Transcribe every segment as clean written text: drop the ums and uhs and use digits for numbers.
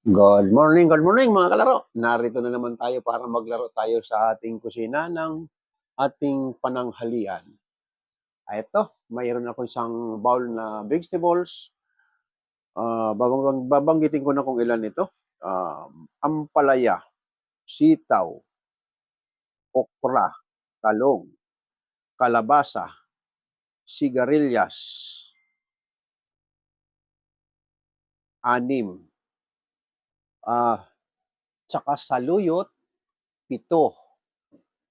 Good morning mga kalaro. Narito na naman tayo para maglaro tayo sa ating kusina ng ating pananghalian. Ito, mayroon ako isang bowl na vegetables. Babanggitin ko na kung ilan ito. Ampalaya, sitaw, okra, talong, kalabasa, sigarilyas, anim, tsaka saluyot, 7,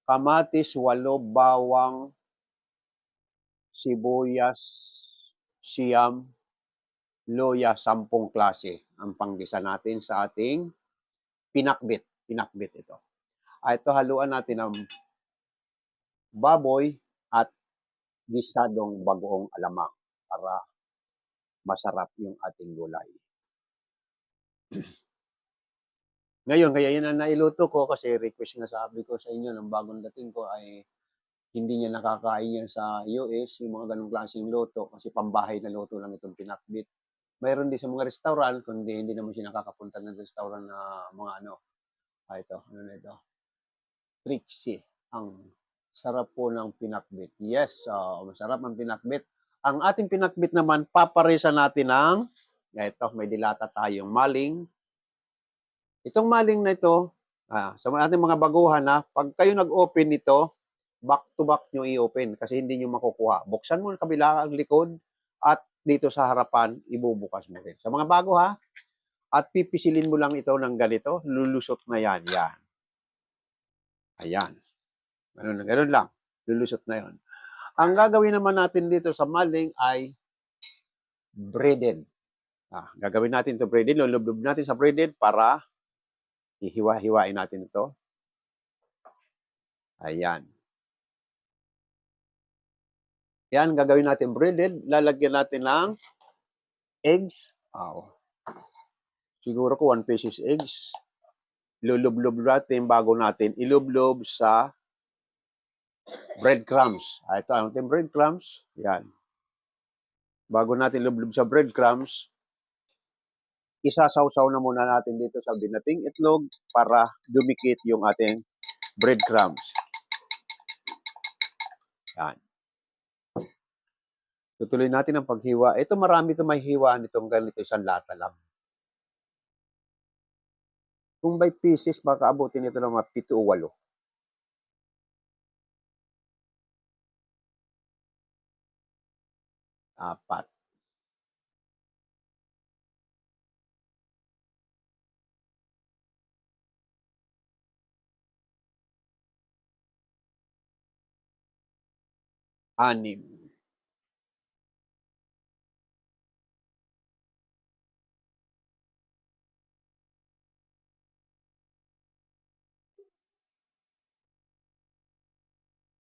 kamatis, 8, bawang, sibuyas, siyam, loya, 10 klase ang panggisa natin sa ating pinakbit. Pinakbit ito. Ito haluan natin ng baboy at gisadong bagoong alamang para masarap yung ating gulay. Ngayon, kaya yun ang nailuto ko kasi request nga sabi ko sa inyo ng bagong dating ko ay hindi niya nakakain yan sa US, yung mga ganong klaseng luto kasi pambahay na luto lang itong pinakbit. Mayroon din sa mga restaurant, kundi hindi naman siya nakakapunta ng restaurant na mga ano. Ito, ano na ito? Trixie. Ang sarap po ng pinakbit. Yes, masarap ang pinakbit. Ang ating pinakbit naman, paparisa natin ng, ito, may dilata tayong maling. Itong maling na ito, sa ating mga baguhan na, pag kayo nag-open nito, back to back nyo i-open kasi hindi nyo makukuha. Buksan mo ang kabila ang likod at dito sa harapan, ibubukas mo rin. Sa mga bago ha, at pipisilin mo lang ito ng ganito, lulusot na yan. Yan. Ayan. Ganun lang. Lulusot na yon. Ang gagawin naman natin dito sa maling ay breaded. Gagawin natin ito breaded. Lulublob natin sa breaded para hihiwa-hiwain natin ito. Ayan. Yan, gagawin natin breaded. Lalagyan natin ng eggs. Siguro ko 1 pieces eggs. Lulublob natin bago natin ilublob sa breadcrumbs. Ito ang ating breadcrumbs. Yan. Bago natin lublob sa breadcrumbs, isasawsaw na muna natin dito sa binating itlog para dumikit yung ating breadcrumbs. Yan. Tutuloy natin ang paghiwa. Ito marami ito may hiwaan itong ganito isang lata lang. Kung by pieces, baka abutin ito ng mga 7 o 8. Apat. Anim.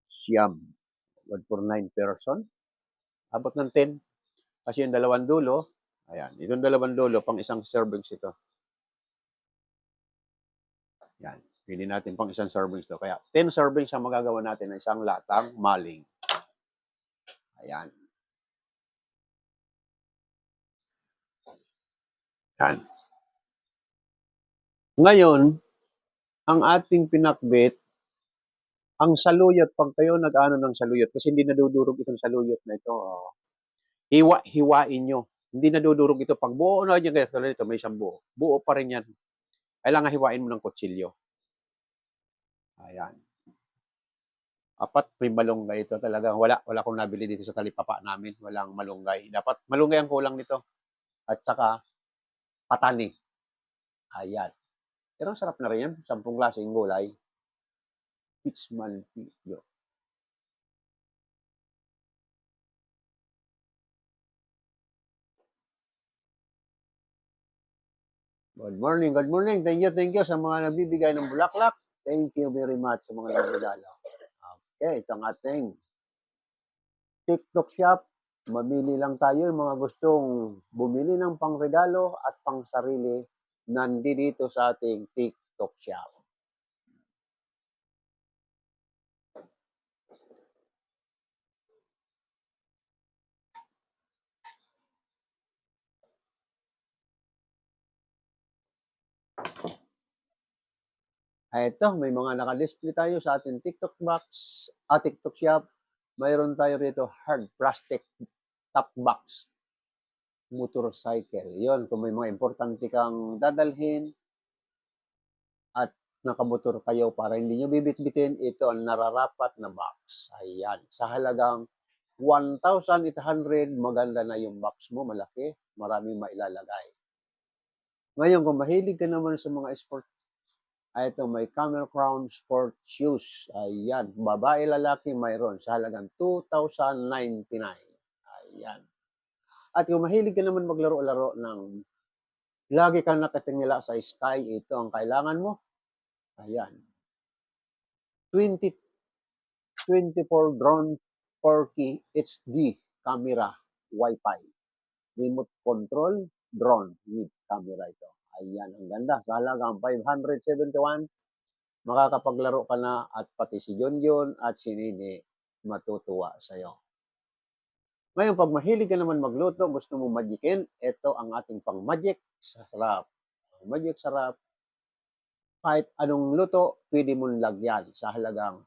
Siyam. 1 for 9 person. Abot ng 10. Kasi yung dalawang dulo, ayan, itong dalawang dulo, pang isang servings ito. Yan. Pili natin pang isang servings ito. Kaya 10 servings ang magagawa natin ng isang latang maling. Ayan. Yan. Ngayon, ang ating pinakbit, ang saluyot, pag kayo nag-ano ng saluyot, kasi hindi nadudurog itong saluyot na ito, hiwain nyo. Hindi nadudurog ito. Pag buo na dyan, kaya ito may isang buo. Buo pa rin yan. Kailangan hiwain mo ng kutsilyo. Ayan. Apat may malunggay ito talaga. Wala akong nabili dito sa talipapa namin. Walang malunggay. Dapat malunggay ang kulang nito. At saka patani. Ayan. Pero ang sarap na rin yan. 10 klaseng gulay. Peach malpilyo. Good morning. Thank you sa mga nagbibigay ng bulaklak. Thank you very much sa mga nagregalo. Okay, ito ang ating TikTok shop. Mamili lang tayo yung mga gustong bumili ng pangregalo at pangsarili nandito sa ating TikTok shop. Eto may mga naka-display tayo sa ating TikTok box, TikTok shop. Mayroon tayo rito hard plastic top box motorcycle. Yon kung may mga importante kang dadalhin at nakamotor kayo para hindi nyo bibitbitin, ito ang nararapat na box. Ayan. Sa halagang 1,800, maganda na yung box mo, malaki, maraming mailalagay. Ngayon, kung mahilig ka naman sa mga sport, ito may Camel Crown Sport Shoes. Ayan, babae, lalaki, mayroon sa halagang 2,099. Ayan. At kung mahilig ka naman maglaro-laro ng lagi kang nakatingala sa sky, ito ang kailangan mo. Ayan. 24 drone 4K HD camera Wi-Fi. Remote control drone with camera ito. Ayan, ang ganda. Sa halagang 571, makakapaglaro ka na at pati si Jonjon at si Nini matutuwa sa'yo. Ngayon, pag mahilig ka naman magluto, gusto mo magikin, ito ang ating pang magic sarap. Magic sarap, kahit anong luto, pwede mong lagyan sa halagang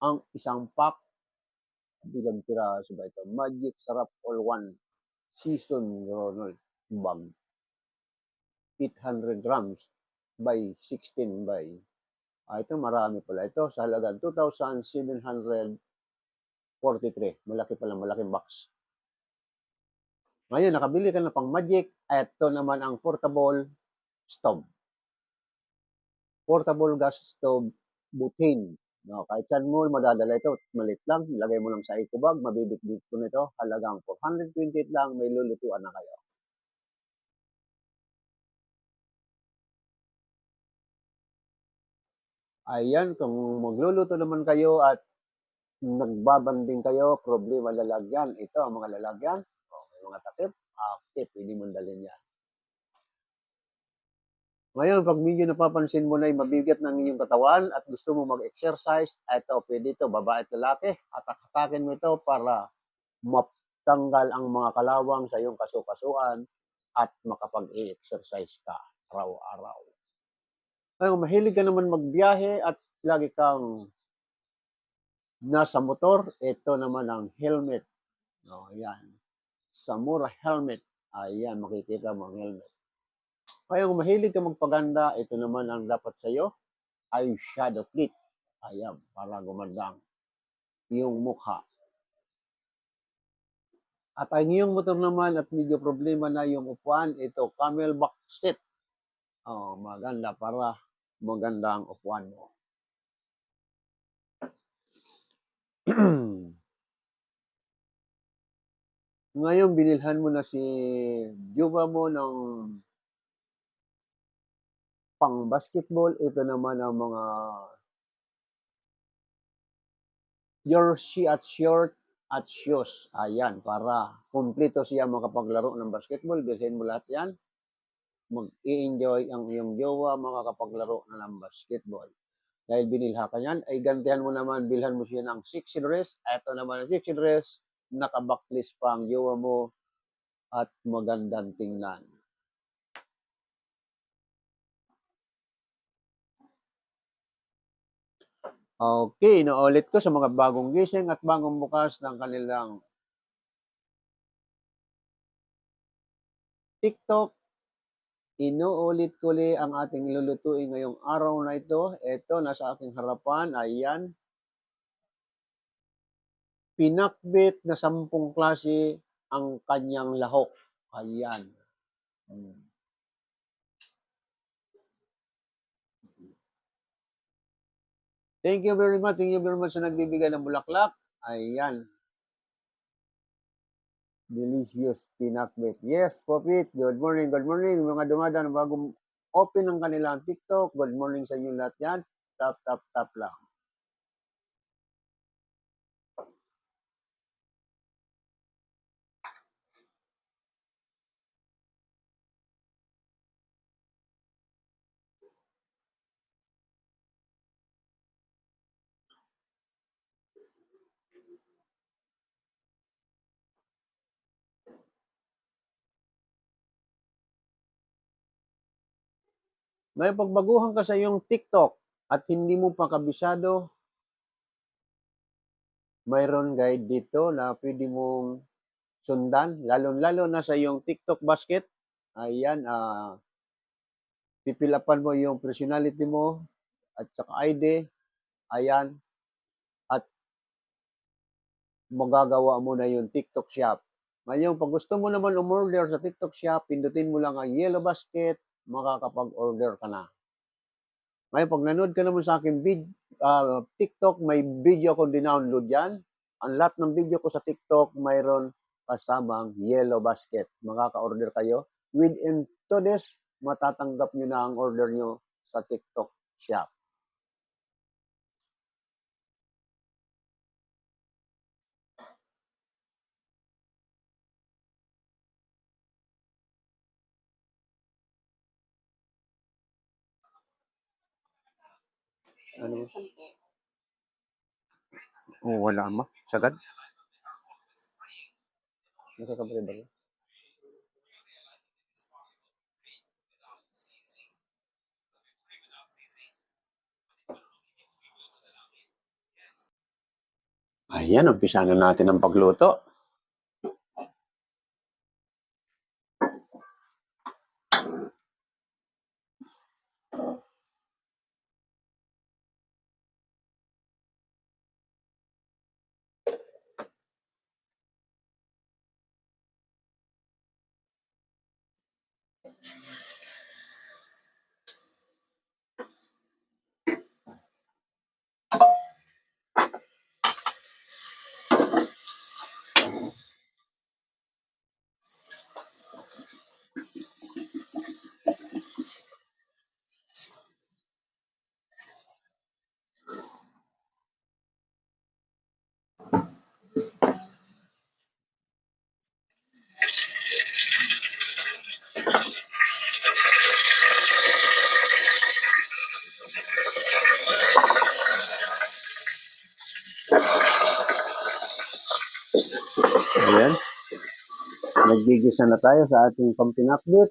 ang isang pack, bilang piraso ba ito? Magic Sarap All One Season Ronald Bag. 800 grams by 16 by. Ito marami pala ito sa halagang 2,743. Malaki pala, malaking box. Ngayon, nakabili ka na pang magic. Ito naman ang portable stove. Portable gas stove butane. No, kahit saan mo madadala ito, malit lang, ilagay mo lang sa eco bag, mabibit-bit ko nito, halagang 428 lang, may lulutuan na kayo. Ayan, kung magluluto naman kayo at nagbabanding kayo, problema lalagyan. Ito ang mga lalagyan. May mga takip. Okay, pwede mong dalhin yan. Ngayon, pag medyo napapansin mo na yung mabigat ng inyong katawan at gusto mo mag-exercise, ito, pwede ito, babae at lalaki. Atak-atakin mo ito para matanggal ang mga kalawang sa iyong kasukasuan at makapag-exercise ka araw-araw. Ngayon, mahilig ka naman magbiyahe at lagi kang nasa motor, ito naman ang helmet. No, yan. Samura helmet. Ayan, makikita mo ang helmet. Kaya kung mahilig ka magpaganda, ito naman ang dapat sa'yo, ay shadow kit. Ayan, para gumandang yung mukha. At ang iyong motor naman at medyo problema na yung upuan, ito, camelback seat. Oh, maganda para maganda ang upuan mo. Ngayon, binilhan mo na si Juba mo ng pang basketball. Ito naman ang mga jersey at short at shoes. Ayan, para kumpleto siya makapaglaro ng basketball. Bilhin mo lahat yan. Mag-i-enjoy ang iyong jowa makakapaglaro na ng basketball. Dahil binilha ka yan, ay gantihan mo naman, bilhan mo siya ng sexy dress. Ito naman ang sexy dress, naka-backlist pa ang jowa mo at magandang tingnan. Okay, naulit ko sa mga bagong gising at bagong bukas ng kanilang TikTok. Inuulit ko li ang ating lulutuin ngayong araw na ito. Ito, nasa aking harapan, ayan. Pinakbit na 10 klase ang kanyang lahok. Ayan. Thank you very much. Thank you very much sa nagbibigay ng bulaklak. Ayan. Delicious pinakbit. Yes, Popit. Good morning, good morning. Mga dumadaan bagong open ng kanilang TikTok. Good morning sa inyo lahat yan. Tap, tap, tap lang. May pagbaguhan ka sa iyong TikTok at hindi mo pa kabisado, mayroon guide dito na pwede mong sundan, lalo-lalo na sa iyong TikTok basket. Ayan, pipilapan mo yung personality mo at saka ID. Ayan, at magagawa mo na yung TikTok shop. Ngayon, pag gusto mo naman umorder sa TikTok shop, pindutin mo lang ang yellow basket, makakapag-order ka na. Ngayon, pag nanood ka naman sa akin TikTok, may video ko dinownload yan. Ang lahat ng video ko sa TikTok, mayroon kasamang yellow basket. Makaka-order kayo. Within 2 days, matatanggap nyo na ang order nyo sa TikTok shop. Ano? Oh, wala ma. Sagad? Nakakabali ba? Ayan, umpisa na natin ang pagluto. Ayan. Naggigisa na tayo sa ating pampinakbit.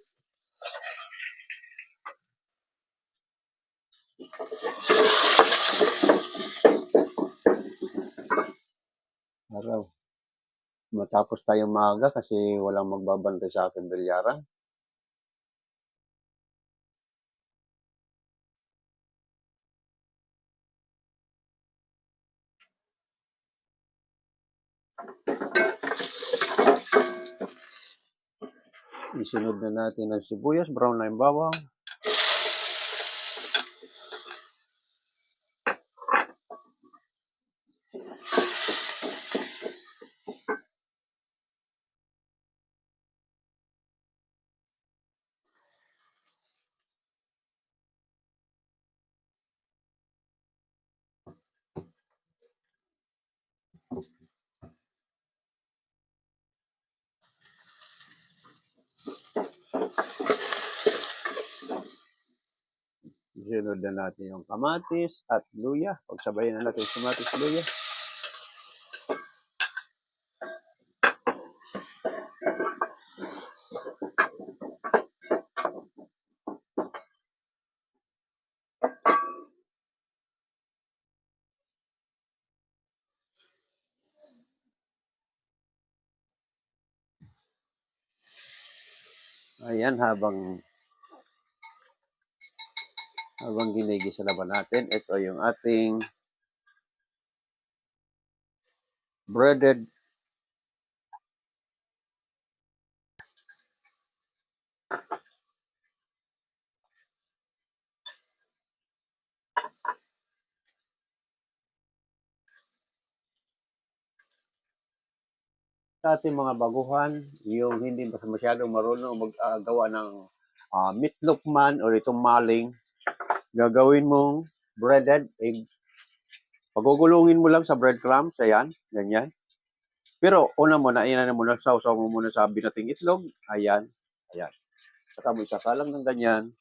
Araw. Matapos tayong maaga kasi walang magbabantay sa ating bilyaran. Isunod na natin ang sibuyas, brown na yung bawang. Isunod na natin yung kamatis at luya. Pagsabayin na natin yung kamatis at luya. Ayan, habang ginigisa na ba natin, ito yung ating breaded sa ating mga baguhan, yung hindi masyadong marunong maggawa ng meatloaf man or itong maling, gagawin mong breaded egg. Pagugulungin mo lang sa breadcrumbs, ayan, ganyan. Pero una muna, ayan na muna, sausaw mo muna sa binating itlog, ayan, ayan. Saka mo isasalang ng ganyan,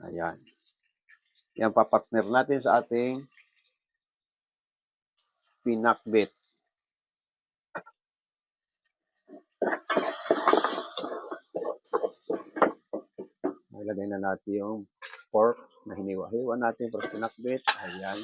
ayan. Yan, papartner natin sa ating pinakbit. Ilagay na natin yung pork na hiniwa-hiwa natin para pinakbit. Ayan.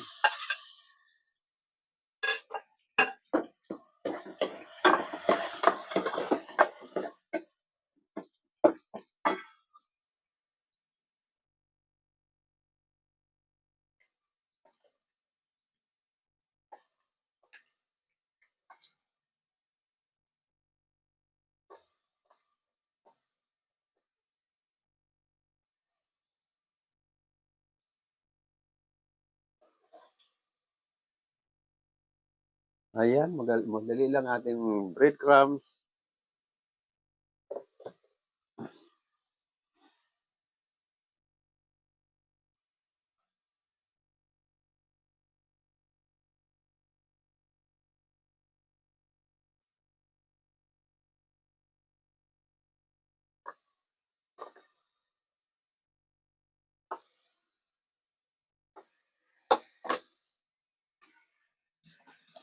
Ayan, madali lang ating breadcrumbs.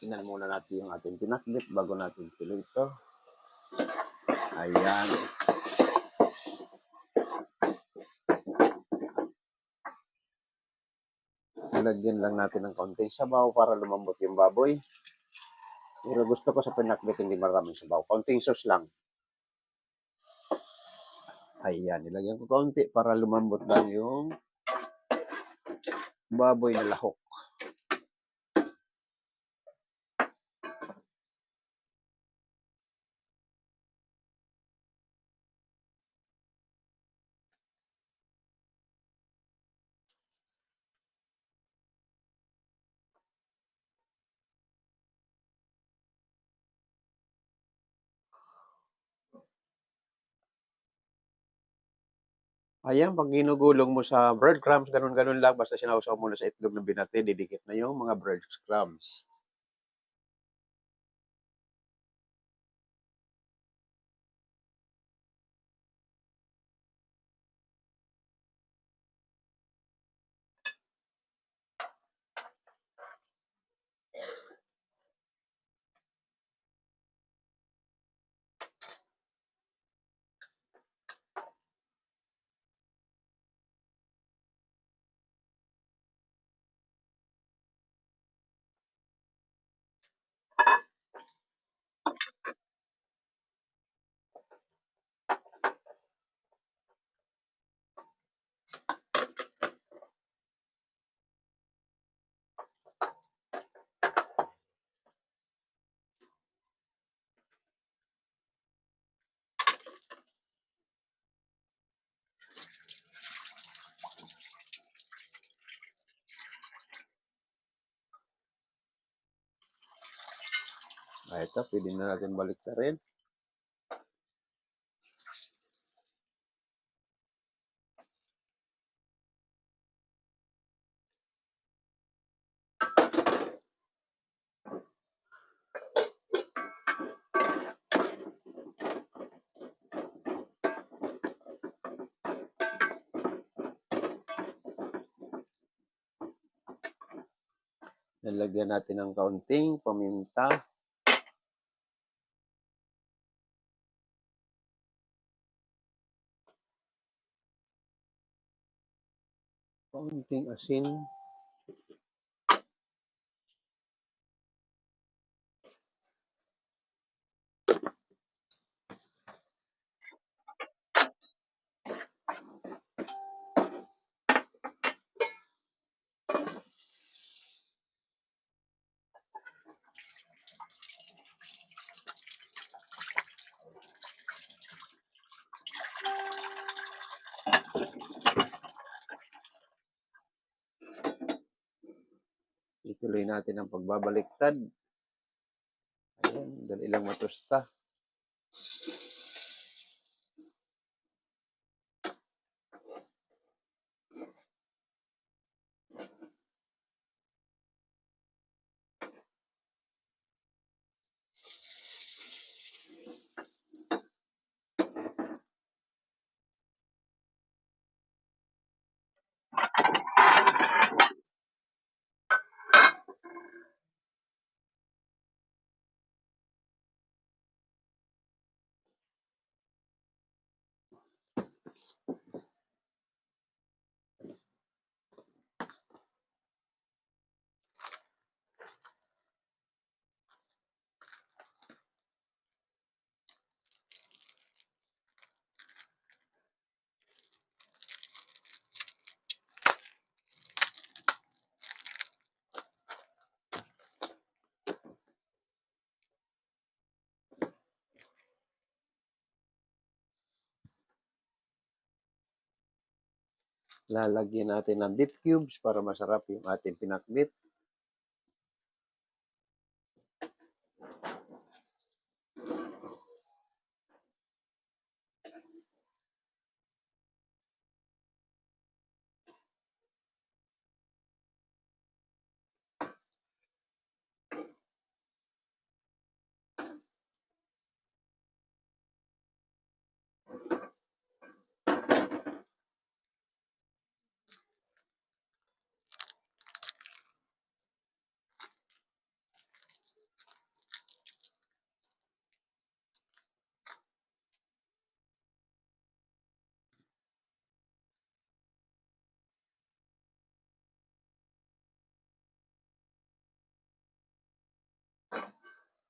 Tingnan muna natin yung ating pinakbit bago natin tuloy ito. Ayan. Nalagyan lang natin ng kaunting sabaw para lumambot yung baboy. Pero gusto ko sa pinakbit hindi maraming sabaw. Kaunting sauce lang. Ayan, nilagyan ko kaunti para lumambot lang yung baboy na lahok. Ayan, pag ginugulong mo sa breadcrumbs, ganun-ganun lang. Basta sinausaw mo na sa itlog na binati, didikit na yung mga breadcrumbs. Ito, pwede na natin balik na rin. Nalagyan natin ng kaunting paminta. Kaunting asin. Ituloy natin ang pagbabaliktad. Ayan, dali lang matusta. Lalagyan natin ng beef cubes para masarap yung ating pinakbit.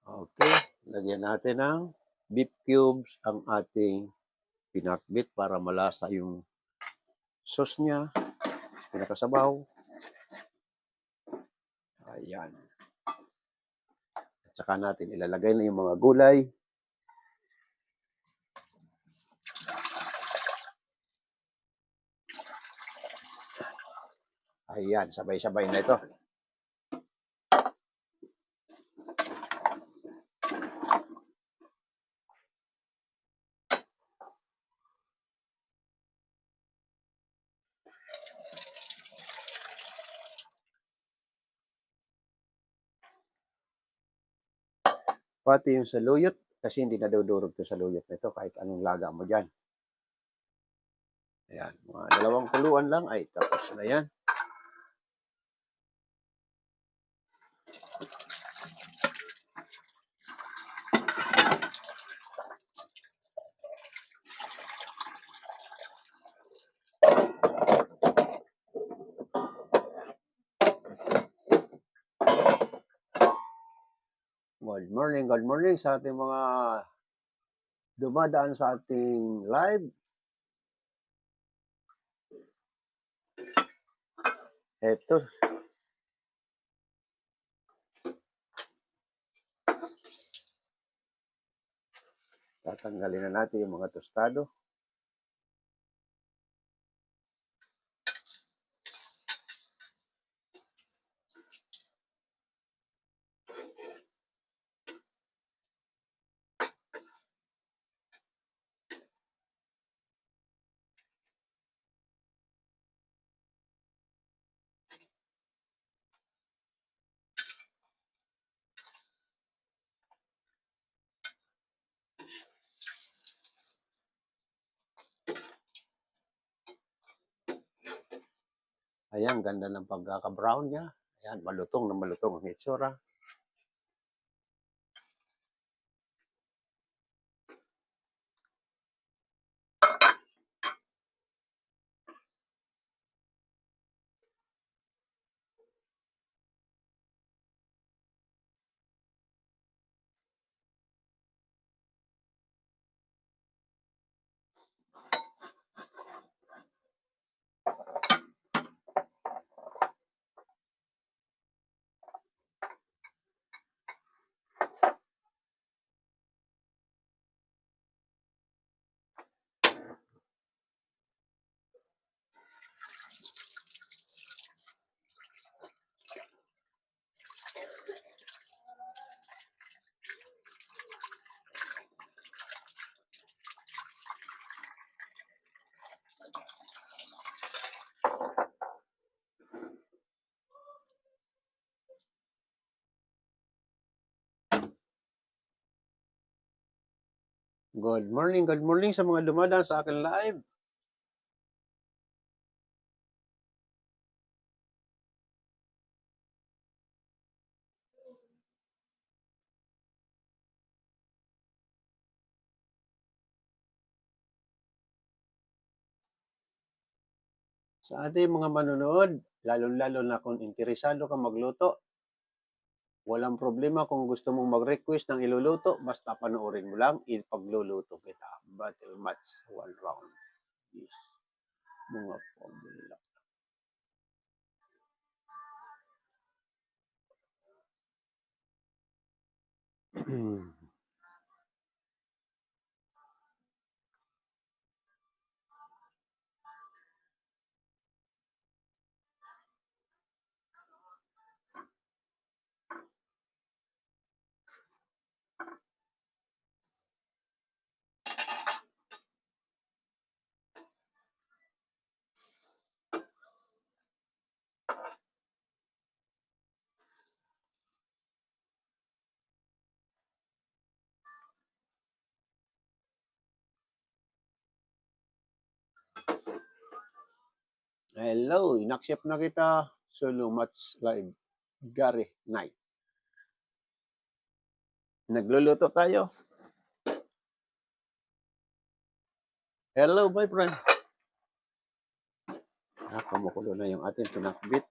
Okay, lagyan natin ng beef cubes ang ating pinakbit para malasa yung sauce niya, pinakasabaw. Ayan. At saka natin ilalagay na yung mga gulay. Ayan, sabay-sabay na ito. Pati yung saluyot, kasi hindi nadudurog to saluyot na ito kahit anong laga mo dyan. Ayan, mga 2 kuluan lang ay tapos na yan. Good morning sa ating mga dumadaan sa ating live. Eto. Tatanggalin na natin yung mga tostado. Ayan, ganda ng pagkaka-brown niya. Ayan, malutong na malutong ang itsura. Good morning sa mga dumadaan sa akin live. Sa ating mga manonood, lalo-lalo na kung interesado ka magluto, walang problema kung gusto mong mag-request ng iluluto, basta panoorin mo lang, ipagluluto kita. Battle match, 1 round. Yes. Mga pabila. Hello, in-accept na kita. Solo match live. Gary Knight. Nagluluto tayo. Hello, my friend. Kumukulo na yung ating pinakbit.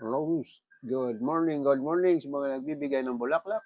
Rose, good morning sa mga nagbibigay ng bulaklak.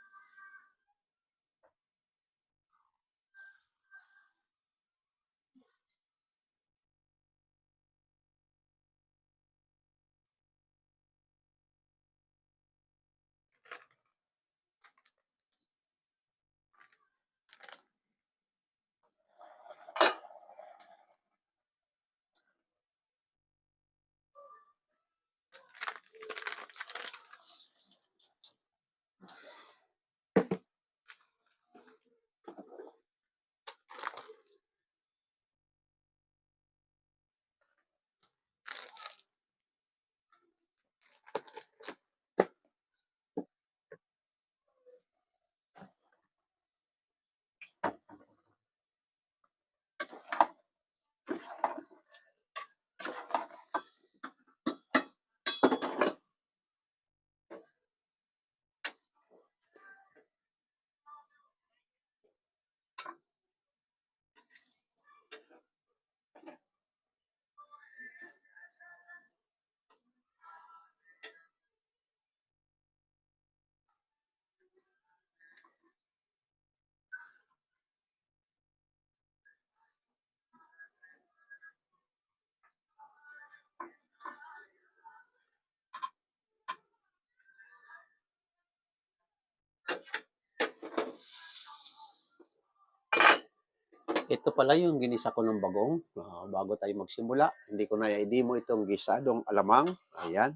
Ito pala yung ginisa ko ng bagong. Bago tayo magsimula, hindi ko na i-demo itong gisadong alamang. Ayan.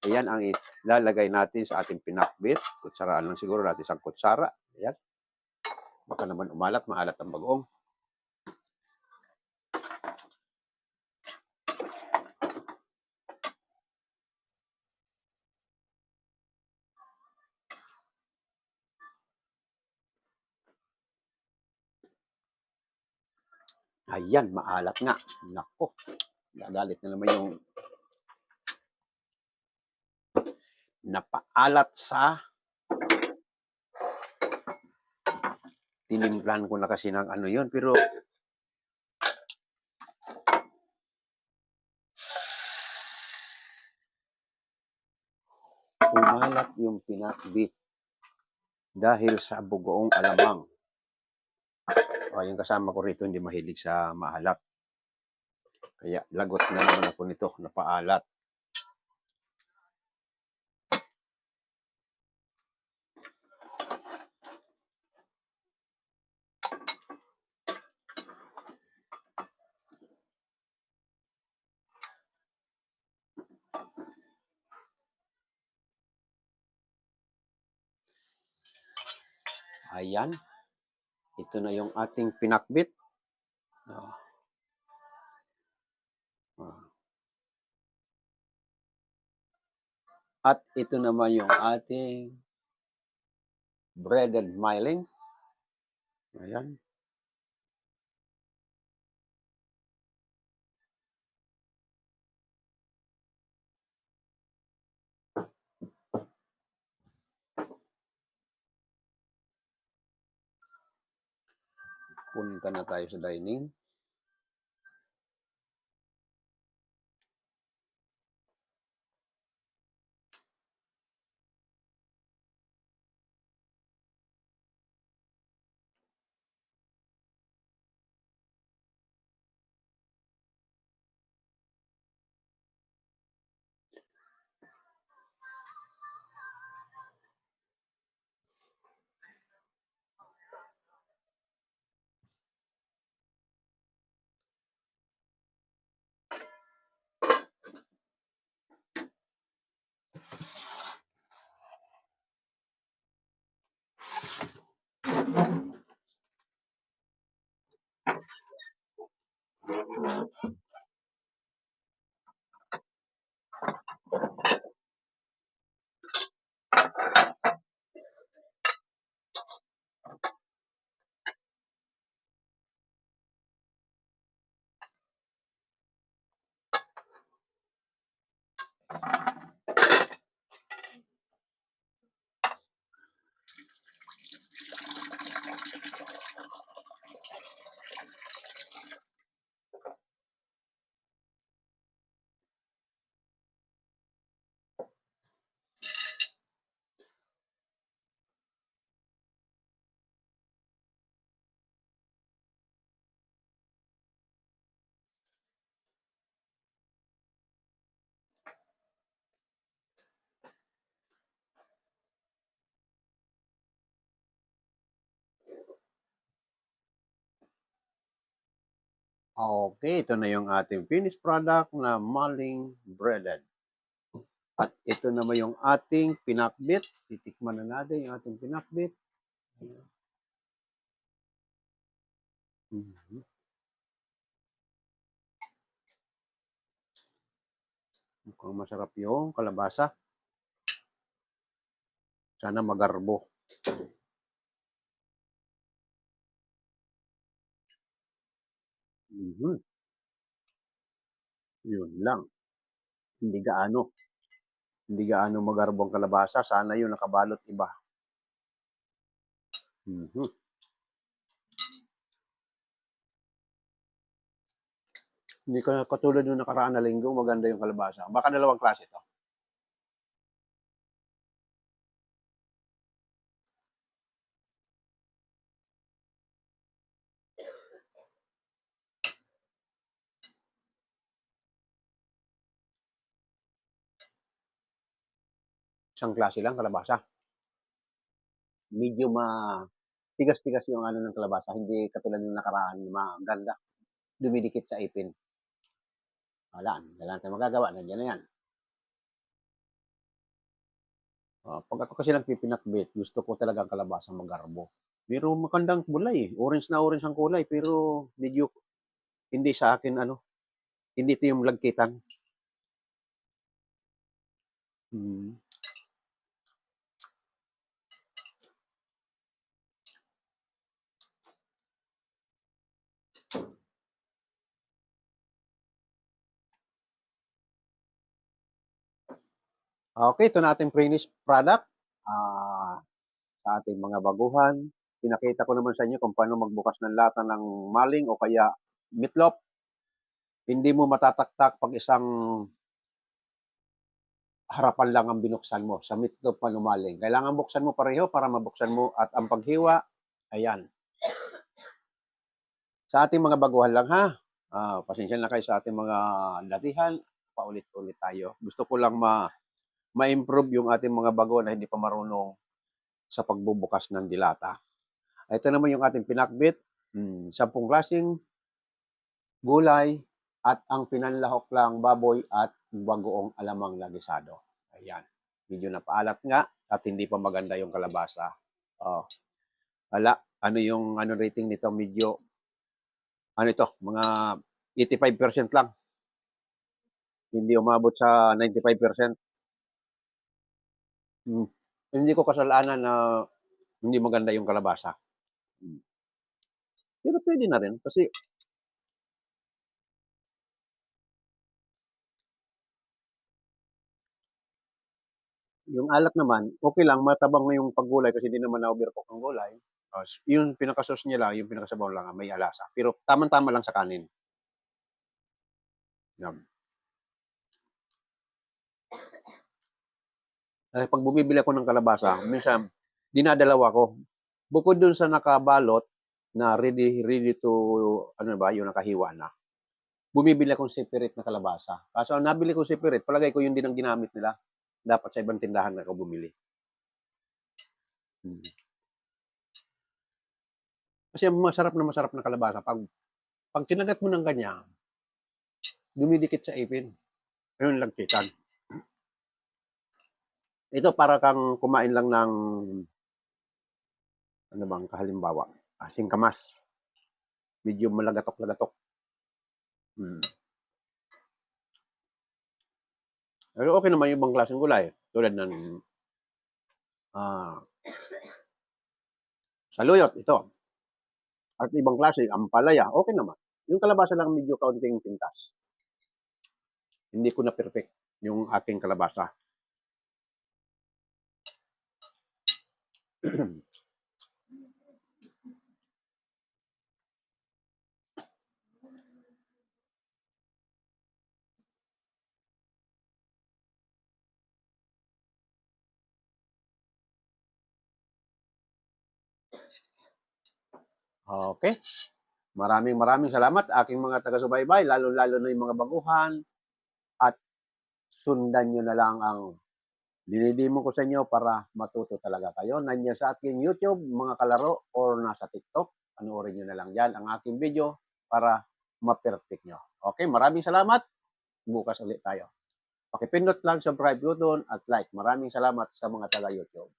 Ayan ang ilalagay natin sa ating pinakbit. Kutsaraan lang siguro natin isang kutsara. Ayan. Baka naman maalat ang bagong. Ayan, maalat nga. Nako, gagalit na naman yung napaalat sa tinimplan ko na kasi ng ano yun. Pero umalat yung pinakbit dahil sa bugoong alamang. Yung kasama ko rito hindi mahilig sa maalat. Kaya lagot na naman ako nito, napaalat. Ayan. Ito na yung ating pinakbit. At ito naman yung ating breaded miling. Ayan. Punta na tayo sa dining. Okay, ito na yung ating finished product na maling breaded. At ito naman yung ating pinakbit. Titikman na natin yung ating pinakbit. Mhm. Mukhang masarap yung kalabasa. Sana magarbo. Mhm. Yun lang. Hindi gaano. Hindi gaano magarbo ang kalabasa. Sana yung nakabalot iba. Mhm. Hindi ka katulad nung nakaraan na linggo, maganda yung kalabasa. Baka dalawang klase to. Isang klase lang kalabasa. Medyo tigas-tigas yung ano ng kalabasa. Hindi katulad ng nakaraan, maganda. Dumidikit sa ipin. Wala, wala tayong magagawa. Nandiyan na yan. Pag ako kasi nagpipinakbit, gusto ko talaga ang kalabasa magarbo. Pero magandang kulay eh. Orange ang kulay. Pero medyo hindi sa akin ano. Hindi ito yung lagkitan. Hmm. Okay, ito na ating finished product. Sa ating mga baguhan. Pinakita ko naman sa inyo kung paano magbukas ng lata ng maling o kaya meatloaf. Hindi mo matataktak pag isang harapan lang ang binuksan mo sa meatloaf panumaling. Kailangan buksan mo pareho para mabuksan mo at ang paghiwa, ayan. Sa ating mga baguhan lang ha. Pasensya na kayo sa ating mga datihan. Paulit-ulit tayo. Gusto ko lang ma-improve yung ating mga baguhan na hindi pa marunong sa pagbubukas ng dilata. Ito naman yung ating pinakbit. 10 klaseng gulay at ang pinanlahok lang baboy at bagoong alamang lagisado. Ayan. Medyo napaalat nga at hindi pa maganda yung kalabasa. Oh, wala. Ano yung ano rating nito? Medyo ano ito? Mga 85% lang. Hindi umabot sa 95%. Hmm. Hindi ko kasalanan na hindi maganda yung kalabasa. Hmm. Pero pwede na rin kasi yung alat naman, okay lang, matabang na yung paggulay kasi hindi naman na-overcook ang gulay. Yung pinaka-sauce niya lang, yung pinakasabaw lang may alasa. Pero tamang-tama lang sa kanin. Yan. Pag bumibili ako ng kalabasa, minsan dinadalawa ko. Bukod dun sa nakabalot na ready to ano ba, yung nakahiwa na. Bumibili akong separate na kalabasa. Kaso ang nabili ko separate, palagay ko yun din ang ginamit nila. Dapat sa ibang tindahan na ako bumili. Hmm. Kasi masarap na kalabasa pag kinagat mo ng ganyan, dumidikit sa ipin. Ayun lagkitan. Ito para kang kumain lang ng ano bang kahalimbawa, singkamas. Medyo malagatok-lagatok. Hmm. Pero okay naman yung ibang klaseng gulay. Tulad ng saluyot, ito. At ibang klase, ampalaya, okay naman. Yung kalabasa lang medyo kaunting pintas. Hindi ko na perfect yung aking kalabasa. Okay. Maraming salamat aking mga taga-subaybay, lalo-lalo na yung mga baguhan. At sundan nyo na lang ang dinidemo ko sa inyo para matuto talaga kayo. Nandiyan sa aking YouTube, mga kalaro, or nasa TikTok. Panoorin nyo na lang yan ang aking video para ma-perfect nyo. Okay, maraming salamat. Bukas ulit tayo. Pakipindot lang subscribe button at like. Maraming salamat sa mga taga-YouTube.